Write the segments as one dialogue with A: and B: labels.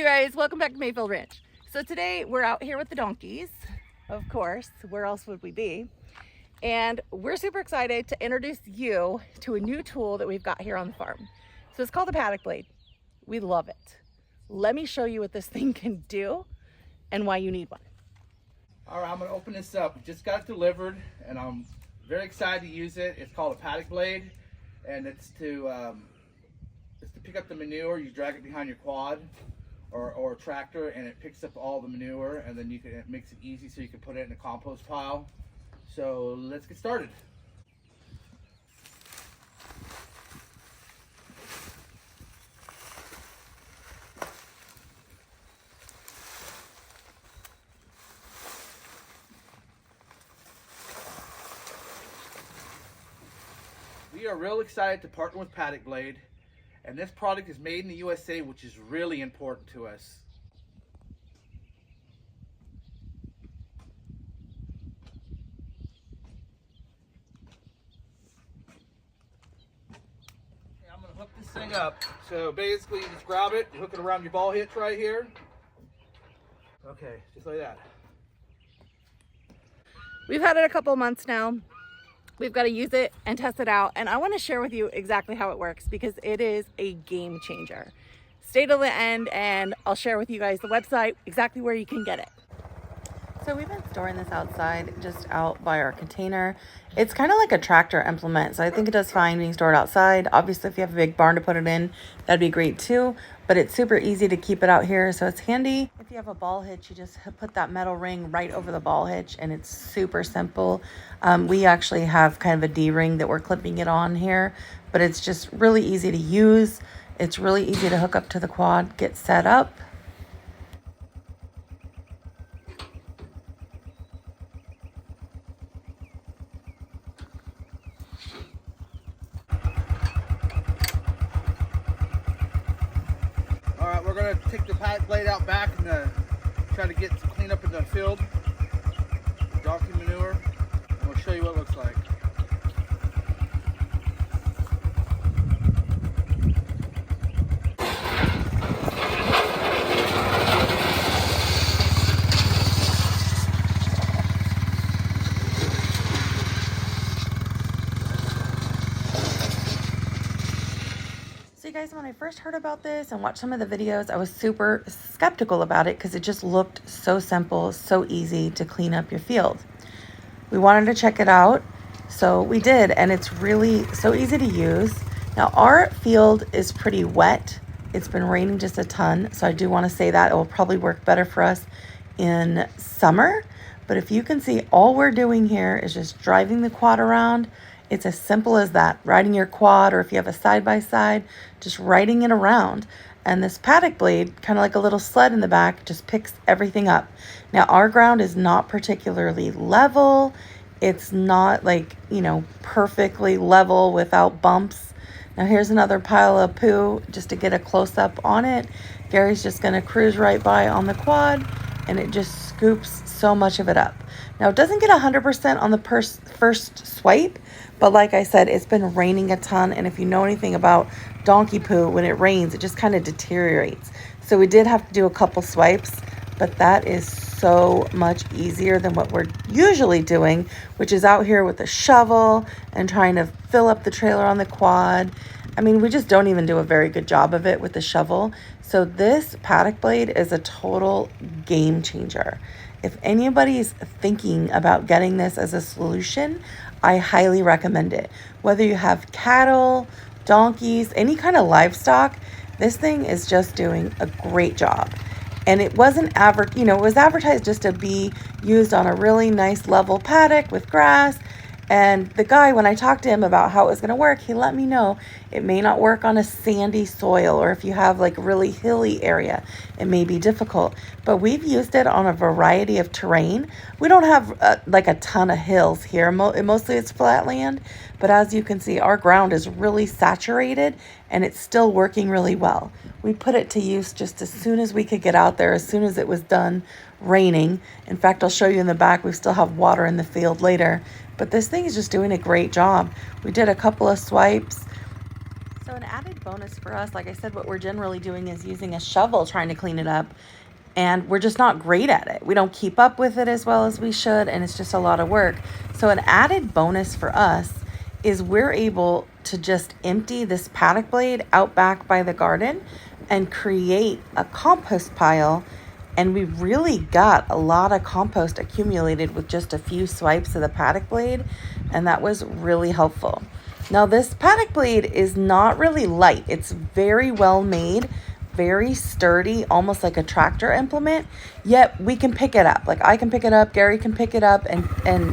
A: you guys, welcome back to Mayfield Ranch. So today we're out here with the donkeys, of course, where else would we be? And we're super excited to introduce you to a new tool that we've got here on the farm. So it's called the Paddock Blade. We love it. Let me show you what this thing can do and why you need one.
B: All right, I'm gonna open this up. We just got it delivered and I'm very excited to use it. It's called a Paddock Blade, and it's to pick up the manure. You drag it behind your quad or a tractor, and it picks up all the manure, and then it makes it easy so you can put it in a compost pile. So let's get started. We are real excited to partner with Paddock Blade, and this product is made in the USA, which is really important to us. Okay, I'm going to hook this thing up. So basically you just grab it, you hook it around your ball hitch right here. Okay, just like that.
A: We've had it a couple months now. We've got to use it and test it out, and I want to share with you exactly how it works because it is a game changer. Stay till the end and I'll share with you guys the website, exactly where you can get it. So we've been storing this outside, just out by our container. It's kind of like a tractor implement, so I think it does fine being stored outside. Obviously, if you have a big barn to put it in, that'd be great too, but it's super easy to keep it out here, so it's handy. If you have a ball hitch, you just put that metal ring right over the ball hitch, and it's super simple. We actually have kind of a D-ring that we're clipping it on here, but it's just really easy to use. It's really easy to hook up to the quad, get set up.
B: Alright, we're going to take the Paddock Blade out back and try to get some cleanup in the field. Donkey manure. And we'll show you what it looks like.
A: So you guys, when I first heard about this and watched some of the videos, I was super skeptical about it because it just looked so simple, so easy to clean up your field. We wanted to check it out, so we did, and it's really so easy to use. Now our field is pretty wet. It's been raining just a ton, so I do want to say that it will probably work better for us in summer. But if you can see, all we're doing here is just driving the quad around. It's as simple as that, riding your quad, or if you have a side-by-side, just riding it around. And this Paddock Blade, kind of like a little sled in the back, just picks everything up. Now, our ground is not particularly level. It's not like, perfectly level without bumps. Now, here's another pile of poo just to get a close-up on it. Gary's just going to cruise right by on the quad, and it just scoops so much of it up. Now, it doesn't get 100% on the first swipe, but like I said, it's been raining a ton, and if you know anything about donkey poo, when it rains, it just kind of deteriorates. So we did have to do a couple swipes, but that is so much easier than what we're usually doing, which is out here with a shovel and trying to fill up the trailer on the quad. I mean, we just don't even do a very good job of it with the shovel. So this Paddock Blade is a total game changer. If anybody's thinking about getting this as a solution, I highly recommend it. Whether you have cattle, donkeys, any kind of livestock, this thing is just doing a great job. And it wasn't it was advertised just to be used on a really nice level paddock with grass. And the guy, when I talked to him about how it was going to work, he let me know it may not work on a sandy soil, or if you have like a really hilly area, it may be difficult. But we've used it on a variety of terrain. We don't have like a ton of hills here. Mostly it's flat land. But as you can see, our ground is really saturated and it's still working really well. We put it to use just as soon as we could get out there, as soon as it was done raining. In fact, I'll show you in the back, we still have water in the field later. But this thing is just doing a great job. We did a couple of swipes. So an added bonus for us. Like I said, what we're generally doing is using a shovel trying to clean it up, and we're just not great at it. We don't keep up with it as well as we should, and it's just a lot of work. So an added bonus for us is we're able to just empty this paddock blade out back by the garden and create a compost pile. And we really got a lot of compost accumulated with just a few swipes of the paddock blade, and that was really helpful. Now this paddock blade is not really light. It's very well made, very sturdy, almost like a tractor implement, yet we can pick it up. Like I can pick it up, Gary can pick it up and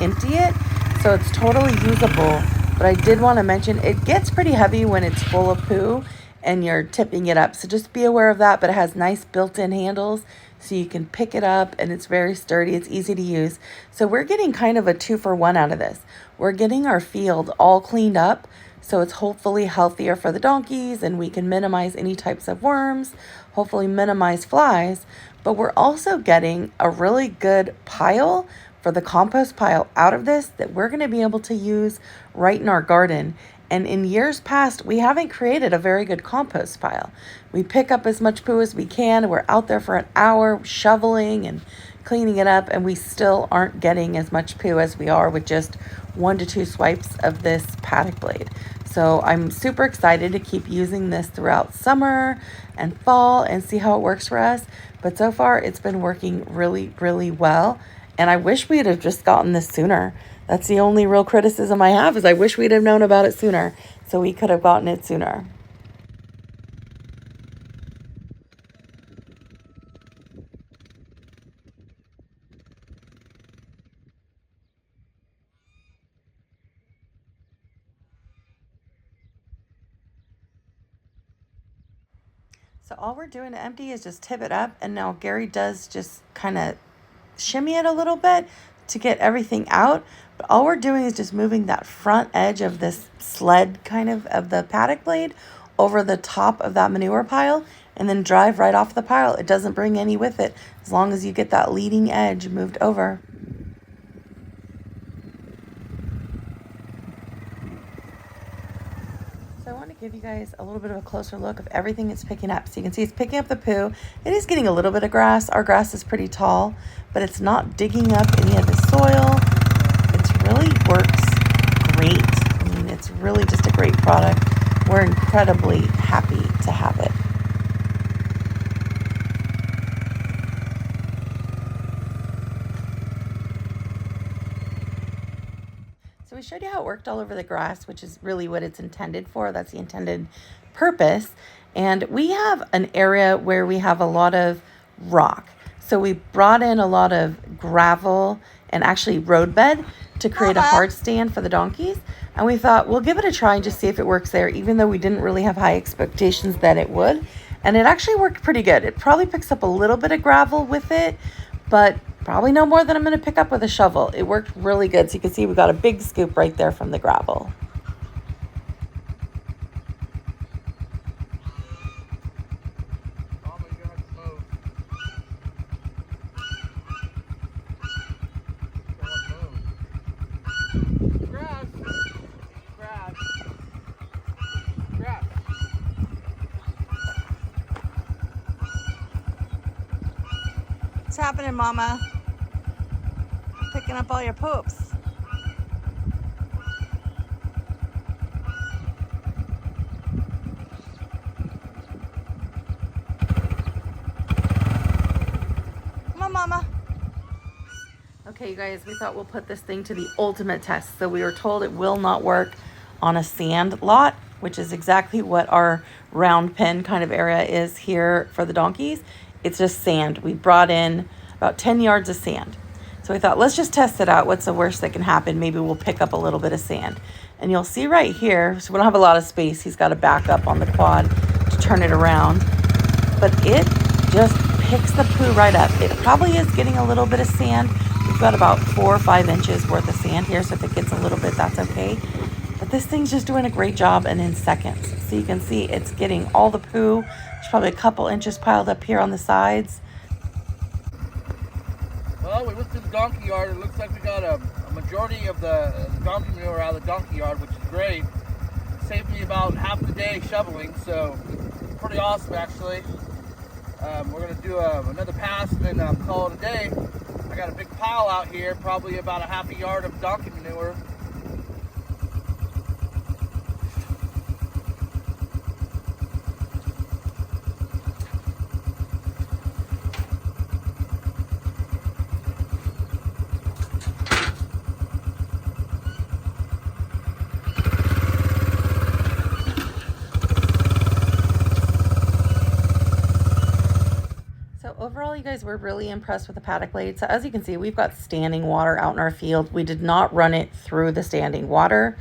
A: empty it. So it's totally usable. But I did want to mention it gets pretty heavy when it's full of poo and you're tipping it up. So just be aware of that, but it has nice built-in handles so you can pick it up, and it's very sturdy. It's easy to use. So we're getting kind of a 2-for-1 out of this. We're getting our field all cleaned up, so it's hopefully healthier for the donkeys, and we can minimize any types of worms, hopefully minimize flies, but we're also getting a really good pile for the compost pile out of this that we're going to be able to use right in our garden. And in years past, we haven't created a very good compost pile. We pick up as much poo as we can. We're out there for an hour shoveling and cleaning it up, and we still aren't getting as much poo as we are with just 1 to 2 swipes of this paddock blade. So I'm super excited to keep using this throughout summer and fall and see how it works for us. But so far, it's been working really, really well. And I wish we'd have just gotten this sooner. That's the only real criticism I have, is I wish we'd have known about it sooner, so we could have gotten it sooner. So all we're doing to empty is just tip it up, and now Gary does just kind of shimmy it a little bit to get everything out. But all we're doing is just moving that front edge of this sled kind of the paddock blade over the top of that manure pile, and then drive right off the pile. It doesn't bring any with it as long as you get that leading edge moved over. So I want to give you guys a little bit of a closer look of everything it's picking up. So you can see it's picking up the poo. It is getting a little bit of grass. Our grass is pretty tall, but it's not digging up any of the soil. It really works great. I mean, it's really just a great product. We're incredibly happy to have it. So we showed you how it worked all over the grass, which is really what it's intended for. That's the intended purpose. And we have an area where we have a lot of rock. So we brought in a lot of gravel and actually roadbed to create a hardstand for the donkeys. And we thought, we'll give it a try and just see if it works there, even though we didn't really have high expectations that it would. And it actually worked pretty good. It probably picks up a little bit of gravel with it, but probably no more than I'm going to pick up with a shovel. It worked really good. So you can see we got a big scoop right there from the gravel. What's happening, Mama? Picking up all your poops. Come on, Mama. Okay, you guys, we thought we'll put this thing to the ultimate test. So we were told it will not work on a sand lot, which is exactly what our round pen kind of area is here for the donkeys. It's just sand. We brought in about 10 yards of sand. So we thought, let's just test it out. What's the worst that can happen? Maybe we'll pick up a little bit of sand. And you'll see right here, so we don't have a lot of space. He's got to back up on the quad to turn it around. But it just picks the poo right up. It probably is getting a little bit of sand. We've got about 4 or 5 inches worth of sand here. So if it gets a little bit, that's okay. But this thing's just doing a great job, and in seconds. So you can see it's getting all the poo. There's probably a couple inches piled up here on the sides.
B: Well, we went through the donkey yard. It looks like we got a majority of the donkey manure out of the donkey yard, which is great. saved me about half the day shoveling, so pretty awesome actually. We're gonna do another pass and then call it a day. I got a big pile out here, probably about a half a yard of donkey manure.
A: Overall, you guys, were really impressed with the Paddock Blade. So as you can see, we've got standing water out in our field. We did not run it through the standing water,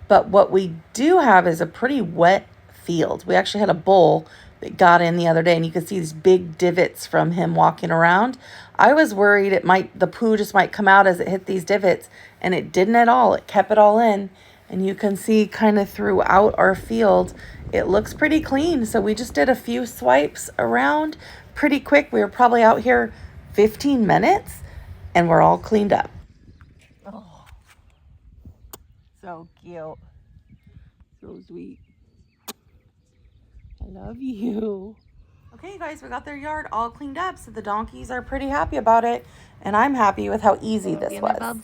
A: but what we do have is a pretty wet field. We actually had a bull that got in the other day, and you can see these big divots from him walking around. I was worried the poo just might come out as it hit these divots, and it didn't at all. It kept it all in, and you can see kind of throughout our field, it looks pretty clean. So we just did a few swipes around pretty quick. We were probably out here 15 minutes and we're all cleaned up. Oh, so cute. So sweet. I love you. Okay, guys, we got their yard all cleaned up, so the donkeys are pretty happy about it, and I'm happy with how easy this was.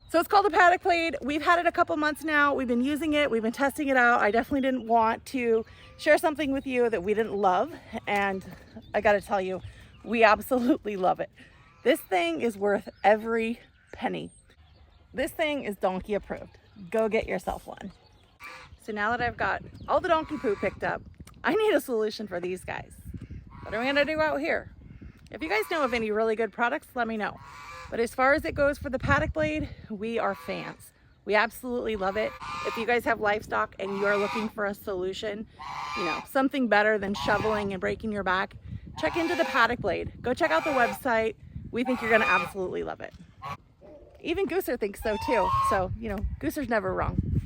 A: So it's called the Paddock Blade. We've had it a couple months now. We've been using it. We've been testing it out. I definitely didn't want to share something with you that we didn't love. And I got to tell you, we absolutely love it. This thing is worth every penny. This thing is donkey approved. Go get yourself one. So now that I've got all the donkey poo picked up, I need a solution for these guys. What are we gonna do out here? If you guys know of any really good products, let me know. But as far as it goes for the Paddock Blade, we are fans. We absolutely love it. If you guys have livestock and you are looking for a solution, you know, something better than shoveling and breaking your back, check into the Paddock Blade. Go check out the website. We think you're gonna absolutely love it. Even Gooser thinks so too. So, you know, Gooser's never wrong.